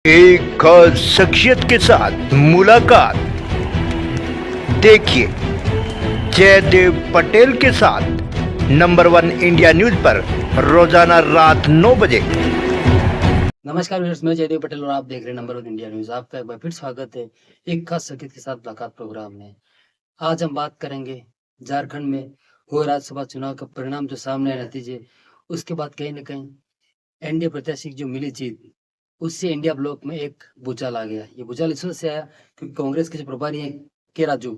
एक खास शख्सियत के साथ मुलाकात। देखिए जयदेव पटेल के साथ नंबर 1 इंडिया न्यूज पर रोजाना रात 9 बजे। नमस्कार व्यूअर्स, मैं जयदेव पटेल और आप देख रहे हैं नंबर 1 इंडिया न्यूज। आपका एक बार फिर स्वागत है एक खास शख्सियत के साथ मुलाकात प्रोग्राम में। आज हम बात करेंगे झारखंड में हुए राज्यसभा चुनाव का परिणाम, जो सामने आए नतीजे, उसके बाद कहीं ना कहीं एनडीए प्रत्याशी की जो मिली जीत, उससे इंडिया ब्लॉक में एक भूचाल आ गया। ये भूचाल इस वजह से आया क्योंकि कांग्रेस के जो प्रभारी हैं के राजू,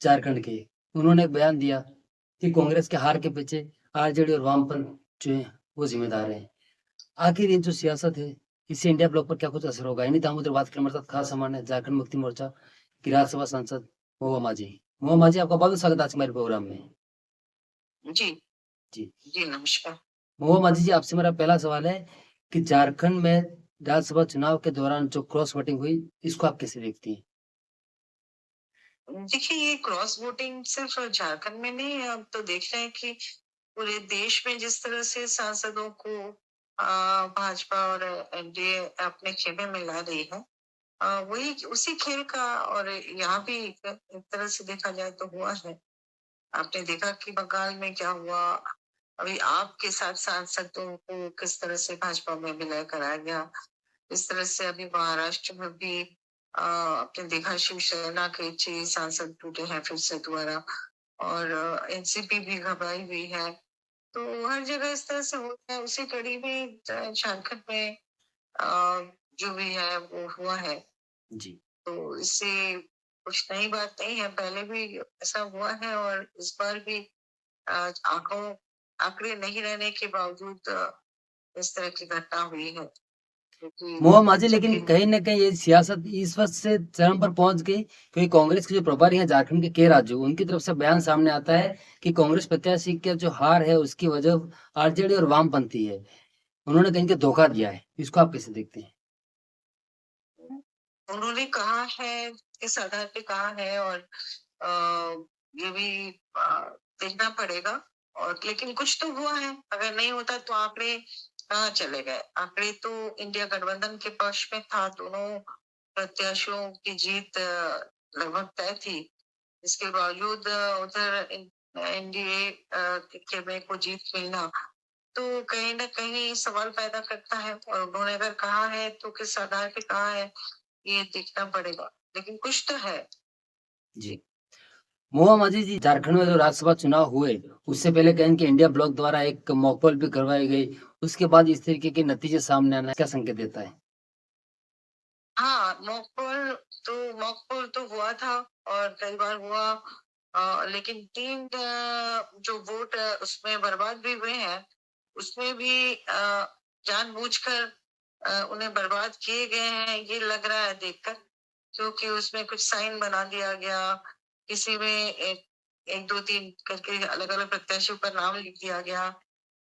झारखंड के, उन्होंने एक बयान दिया कि कांग्रेस के हार के पीछे आरजेडी और वामपंथ जो है वो जिम्मेदार है। आखिर ये जो सियासत है, इससे इंडिया ब्लॉक पर क्या कुछ असर होगा? इन्हीं दामोदर बात करें। हमारे साथ खास सामान है झारखंड मुक्ति मोर्चा की राज्यसभा सांसद महुआ माझी। महुआ माझी, आपका बहुत बहुत स्वागत है आज हमारे प्रोग्राम में। जी, जी, जी, नमस्कार। महुआ माझी जी, आपसे मेरा पहला सवाल है कि झारखंड में राज्यसभा चुनाव के दौरान जो क्रॉस वोटिंग हुई, इसको आप कैसे देखती हैं? देखिए, ये क्रॉस वोटिंग सिर्फ झारखंड में नहीं है, अब तो देख रहे हैं कि पूरे देश में जिस तरह से सांसदों को भाजपा और एनडीए अपने खेमे में ला रही है, वही उसी खेल का। और यहाँ भी एक तरह से देखा जाए तो हुआ है। आपने देखा कि बंगाल में क्या हुआ, अभी आपके साथ सांसदों को किस तरह से भाजपा में विलय कराया गया। इस तरह से अभी महाराष्ट्र में भी आपने देखा, शिवसेना के 6 सांसद टूटे हैं फिर से दोबारा, और एनसीपी भी घबराई हुई है। तो हर जगह इस तरह से होता है। उसी कड़ी में झारखंड में जो भी है वो हुआ है। जी, तो इससे कुछ नई बात नहीं है, पहले भी ऐसा हुआ है और इस बार भी आंकड़े नहीं रहने के बावजूद इस तरह की घटना हुई है, क्योंकि महुआ माझी, लेकिन जबकि कहीं ना कहीं ये सियासत इस वक्त से चरम पर पहुंच गई क्योंकि कांग्रेस के जो प्रभारी हैं झारखंड के राजू, उनकी तरफ से बयान सामने आता है कि कांग्रेस प्रत्याशी का जो हार है उसकी वजह आरजेडी और वामपंथी है। उन्होंने कहीं के धोखा दिया है। इसको आप कैसे देखते हैं? उन्होंने कहा है, किस आधार पे कहा है, और ये भी देखना पड़ेगा। और लेकिन कुछ तो हुआ है, अगर नहीं होता तो आंकड़े कहाँ चले गए। आंकड़े तो इंडिया गठबंधन के पक्ष में था, दोनों प्रत्याशियों की जीत लगभग तय थी। इसके बावजूद उधर एनडीए के में को जीत मिलना तो कहीं ना कहीं सवाल पैदा करता है। और उन्होंने अगर कहा है तो किस आधार पे कहा है, ये देखना पड़ेगा, लेकिन कुछ तो है। जी, महुआ माझी जी, झारखंड में जो राज्यसभा चुनाव हुए, उससे पहले कहें कि इंडिया ब्लॉक द्वारा एक मॉक पोल भी करवाई गई, उसके बाद इस तरीके के नतीजे सामने आना क्या संकेत देता है? हाँ, मॉक पोल तो हुआ था और कई बार हुआ, लेकिन 3 जो वोट उसमें बर्बाद भी हुए हैं, उसमें भी जानबूझकर उन्हें बर्बाद किए गए हैं, ये लग रहा है देखकर। क्योंकि उसमें कुछ साइन बना दिया गया, किसी में एक 1 2 3 करके अलग अलग प्रत्याशियों का नाम लिख दिया गया।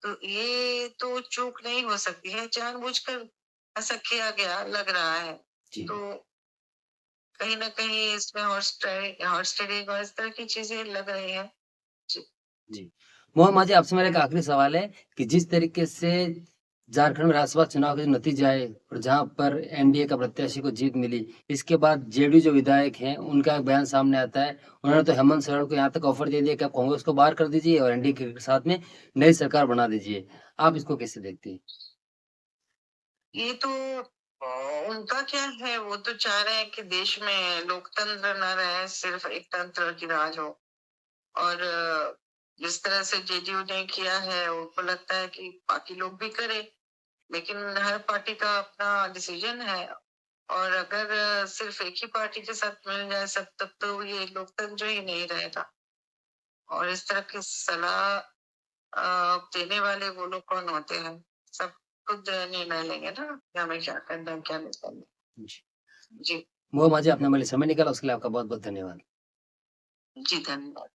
तो ये तो चूक नहीं हो सकती है, जानबूझकर ऐसा किया गया लग रहा है। जी, तो कहीं न कहीं इसमें हॉर्स ट्रेडिंग और इस तरह की चीज़ें लग रही हैं। जी। जी। महुआ माझी, आपसे मेरा एक आखिरी सवाल है कि जिस तरीके से झारखंड में राज्यसभा चुनाव के जो नतीजे आए और जहाँ पर एनडीए का प्रत्याशी को जीत मिली, इसके बाद जेडीयू जो विधायक हैं, उनका एक बयान सामने आता है। उन्होंने तो हेमंत सोरेन को यहाँ तक ऑफर दे दिया कि आप कांग्रेस को बाहर कर दीजिए और एनडीए के साथ में नई सरकार बना दीजिए। आप इसको कैसे देखती हैं? ये तो उनका क्या है, वो तो चाह रहे हैं कि देश में लोकतंत्र ना रहे, सिर्फ एक तंत्र की राज हो। और जिस तरह से जेडीयू ने किया है, उनको लगता है कि बाकी लोग भी करें, लेकिन हर पार्टी का अपना डिसीजन है। और अगर सिर्फ एक ही पार्टी के साथ मिल जाए सब, तब तो ये लोकतंत्र ही नहीं रहेगा। और इस तरह की सलाह देने वाले वो लोग कौन होते हैं? सब खुद निर्णय लेंगे ना कि हमें क्या करना है, क्या नहीं करना। जी। जी, महुआ माझी, आपने हमारे लिए समय निकाला, उसके लिए आपका बहुत-बहुत धन्यवाद। जी, धन्यवाद।